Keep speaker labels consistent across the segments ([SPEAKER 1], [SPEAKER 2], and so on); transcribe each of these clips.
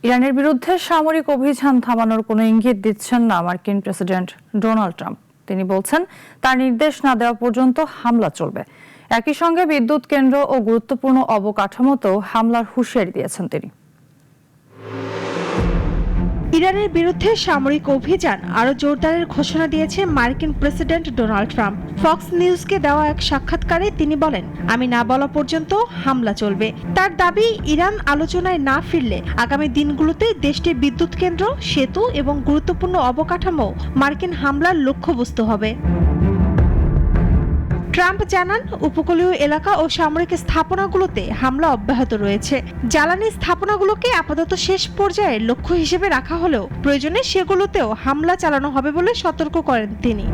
[SPEAKER 1] ইরানের বিরুদ্ধে সামরিক অভিযান থামানোর কোনো ইঙ্গিত দিচ্ছেন না মার্কিন প্রেসিডেন্ট ডোনাল্ড ট্রাম্প। তিনি বলছেন, তার নির্দেশ না দেওয়া পর্যন্ত হামলা চলবে। একই সঙ্গে বিদ্যুৎ কেন্দ্র ও গুরুত্বপূর্ণ অবকাঠামোতেও হামলার হুঁশিয়ারি দিয়েছেন তিনি।
[SPEAKER 2] ইরানের বিরুদ্ধে সামরিক অভিযান আরো জোরদারের ঘোষণা দিয়েছে মার্কিন প্রেসিডেন্ট ডোনাল্ড ট্রাম্প। ফক্স নিউজকে দেওয়া এক সাক্ষাৎকারে তিনি বলেন, আমি না বলা পর্যন্ত হামলা চলবে। তার দাবি, ইরান আলোচনায় না ফিরলে আগামী দিনগুলোতে দেশটির বিদ্যুৎ কেন্দ্র, সেতু এবং গুরুত্বপূর্ণ অবকাঠামো মার্কিন হামলার লক্ষ্যবস্তু হবে। ট্রাম্প জানান, উপকূলীয় এলাকা ও সামরিক স্থাপনাগুলোতে হামলা অব্যাহত রয়েছে। জ্বালানি স্থাপনাগুলোকে আপাতত শেষ পর্যায়ে লক্ষ্য হিসেবে রাখা হলেও প্রয়োজনে সেগুলোতেও হামলা চালানো হবে বলে সতর্ক করেন তিনি।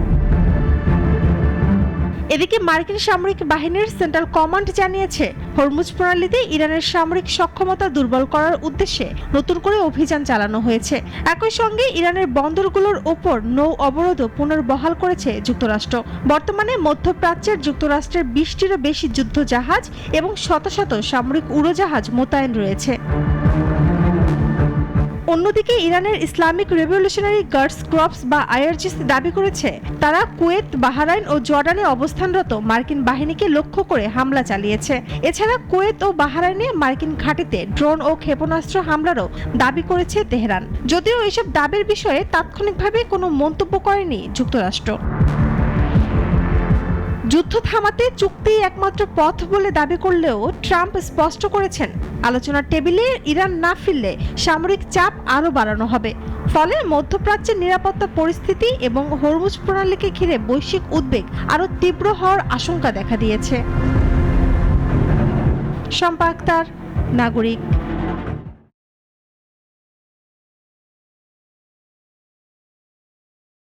[SPEAKER 2] এদিকে মার্কিন সামরিক বাহিনীর সেন্ট্রাল কমান্ড জানিয়েছে, হরমুজ প্রণালীতে ইরানের সামরিক সক্ষমতা দুর্বল করার উদ্দেশ্যে নতুন করে অভিযান চালানো হয়েছে। একই সঙ্গে ইরানের বন্দরগুলোর ওপর নৌ অবরোধও পুনর্বহাল করেছে যুক্তরাষ্ট্র। বর্তমানে মধ্যপ্রাচ্যের যুক্তরাষ্ট্রের 20টিরও বেশি যুদ্ধ জাহাজ এবং শত শত সামরিক উড়োজাহাজ মোতায়েন রয়েছে। অন্যদিকে ইরানের ইসলামিক রেভলিউশনারি গার্ডস ক্রপস বা আইআরজিসি দাবি করেছে, তারা কুয়েত, বাহরাইন ও জর্ডানে অবস্থানরত মার্কিন বাহিনীকে লক্ষ্য করে হামলা চালিয়েছে। এছাড়া কুয়েত ও বাহরাইনে মার্কিন ঘাঁটিতে ড্রোন ও ক্ষেপণাস্ত্র হামলারও দাবি করেছে তেহরান। যদিও এসব দাবির বিষয়ে তাৎক্ষণিকভাবে কোনো মন্তব্য করেনি যুক্তরাষ্ট্র। যুদ্ধ থামাতে চুক্তি একমাত্র পথ বলে দাবি করলেও ট্রাম্প স্পষ্ট করেছেন, আলোচনার টেবিলে ইরান না ফিরলে সামরিক চাপ আরও বাড়ানো হবে। ফলে মধ্যপ্রাচ্যের নিরাপত্তা পরিস্থিতি এবং হরমুজ প্রণালীকে ঘিরে বৈশ্বিক উদ্বেগ আরও তীব্র হওয়ার আশঙ্কা দেখা দিয়েছে। শম্পা আক্তার, নাগরিক।